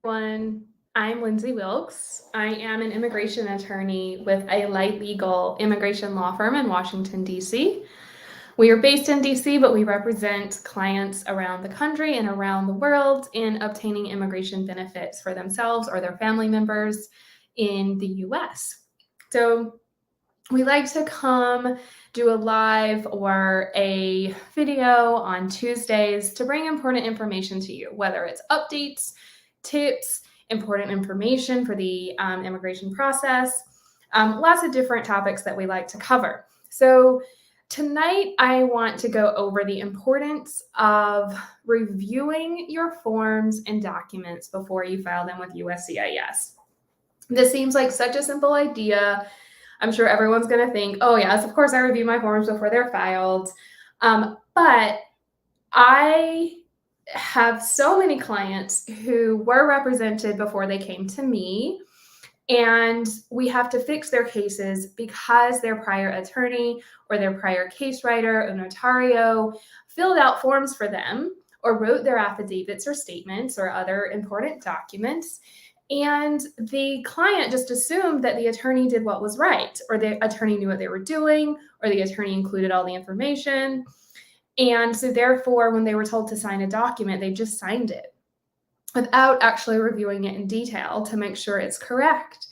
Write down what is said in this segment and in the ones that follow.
Everyone. I'm Lindsay Wilkes. I am an immigration attorney with a Light Legal immigration law firm in Washington, D.C. We are based in D.C., but we represent clients around the country and around the world in obtaining immigration benefits for themselves or their family members in the U.S. So we like to come do a live or a video on Tuesdays to bring important information to you, whether it's updates, tips, important information for the immigration process, lots of different topics that we like to cover. So tonight I want to go over the importance of reviewing your forms and documents before you file them with USCIS. This seems like such a simple idea. I'm sure everyone's going to think, oh, yes, of course I review my forms before they're filed. But I have so many clients who were represented before they came to me, and we have to fix their cases because their prior attorney or their prior case writer or notario filled out forms for them or wrote their affidavits or statements or other important documents. And the client just assumed that the attorney did what was right, or the attorney knew what they were doing, or the attorney included all the information. And so therefore, when they were told to sign a document, they just signed it without actually reviewing it in detail to make sure it's correct.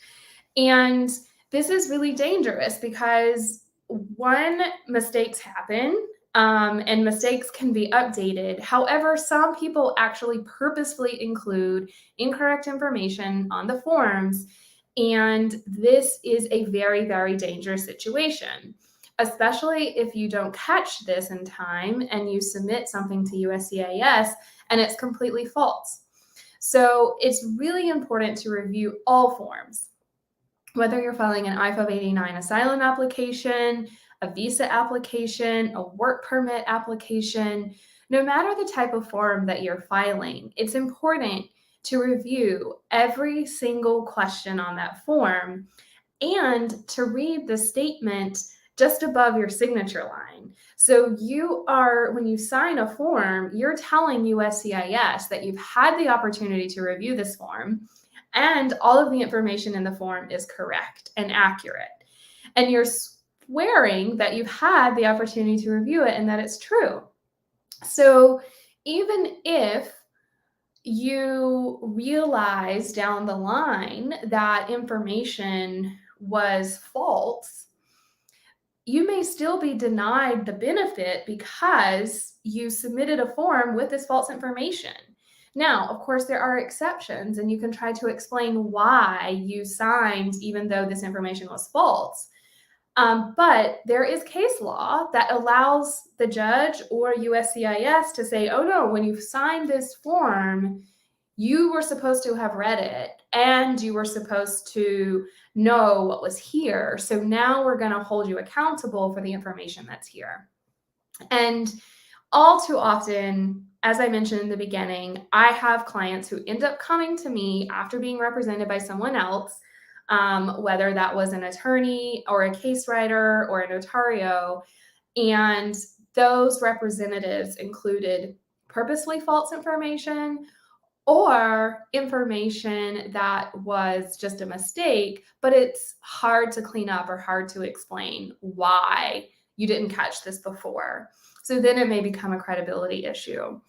And this is really dangerous because one, mistakes happen. And mistakes can be updated. However, some people actually purposefully include incorrect information on the forms, and this is a very, very dangerous situation, especially if you don't catch this in time and you submit something to USCIS and it's completely false. So it's really important to review all forms, whether you're filing an I-589 asylum application, a visa application, a work permit application. No matter the type of form that you're filing, it's important to review every single question on that form and to read the statement just above your signature line. So when you sign a form, you're telling USCIS that you've had the opportunity to review this form and all of the information in the form is correct and accurate. And you're swearing that you've had the opportunity to review it and that it's true. So even if you realize down the line that information was false, you may still be denied the benefit because you submitted a form with this false information. Now, of course, there are exceptions, and you can try to explain why you signed even though this information was false. But there is case law that allows the judge or USCIS to say, oh no, when you signed this form, you were supposed to have read it and you were supposed to know what was here. So now we're going to hold you accountable for the information that's here. And all too often, as I mentioned in the beginning, I have clients who end up coming to me after being represented by someone else, whether that was an attorney or a case writer or a notario, and those representatives included purposely false information or information that was just a mistake, but it's hard to clean up or hard to explain why you didn't catch this before. So then it may become a credibility issue.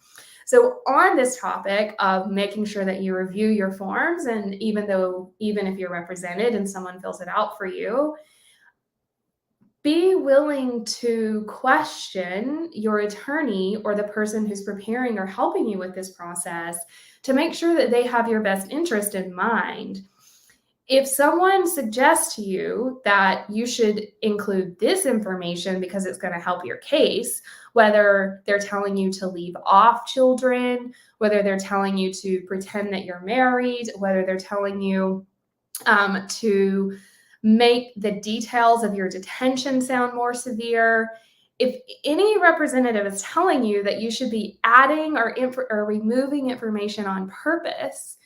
So on this topic of making sure that you review your forms, and even if you're represented and someone fills it out for you, be willing to question your attorney or the person who's preparing or helping you with this process to make sure that they have your best interest in mind. If someone suggests to you that you should include this information because it's going to help your case, whether they're telling you to leave off children, whether they're telling you to pretend that you're married, whether they're telling you to make the details of your detention sound more severe, if any representative is telling you that you should be adding or removing information on purpose,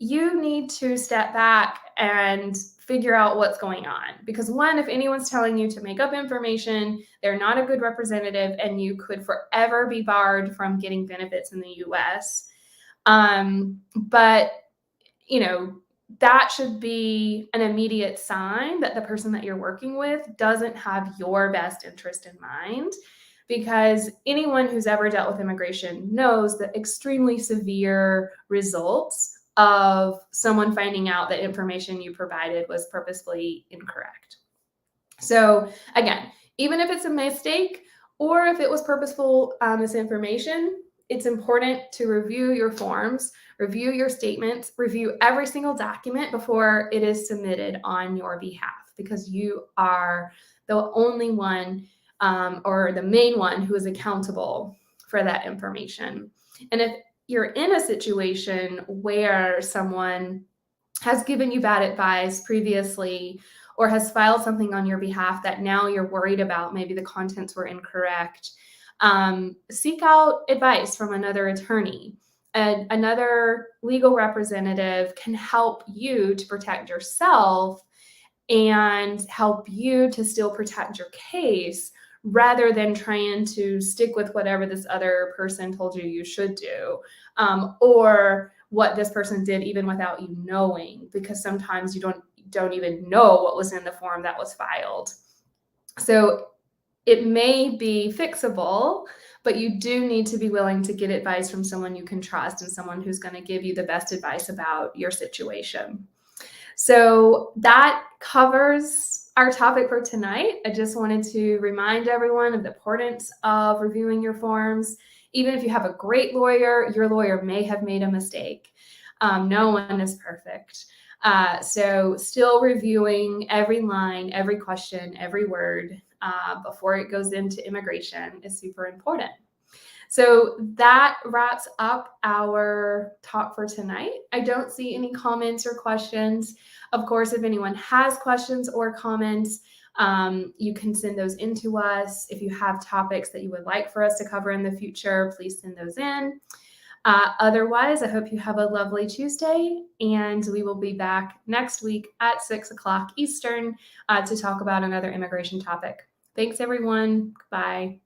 you need to step back and figure out what's going on. Because one, if anyone's telling you to make up information, they're not a good representative and you could forever be barred from getting benefits in the US. But, you know, that should be an immediate sign that the person that you're working with doesn't have your best interest in mind, because anyone who's ever dealt with immigration knows the extremely severe results of someone finding out that information you provided was purposefully incorrect. So again, even if it's a mistake or if it was purposeful misinformation, it's important to review your forms, review your statements, review every single document before it is submitted on your behalf, because you are the only one or the main one who is accountable for that information. And if you're in a situation where someone has given you bad advice previously or has filed something on your behalf that now you're worried about, maybe the contents were incorrect, seek out advice from another attorney. Another legal representative can help you to protect yourself and help you to still protect your case, rather than trying to stick with whatever this other person told you you should do, or what this person did even without you knowing, because sometimes you don't even know what was in the form that was filed. So it may be fixable, but you do need to be willing to get advice from someone you can trust and someone who's going to give you the best advice about your situation. So that covers our topic for tonight. I just wanted to remind everyone of the importance of reviewing your forms. Even if you have a great lawyer, your lawyer may have made a mistake. No one is perfect. So still reviewing every line, every question, every word before it goes into immigration is super important. So that wraps up our talk for tonight. I don't see any comments or questions. Of course, if anyone has questions or comments, you can send those in to us. If you have topics that you would like for us to cover in the future, please send those in. Otherwise, I hope you have a lovely Tuesday, and we will be back next week at 6 o'clock Eastern to talk about another immigration topic. Thanks, everyone. Bye.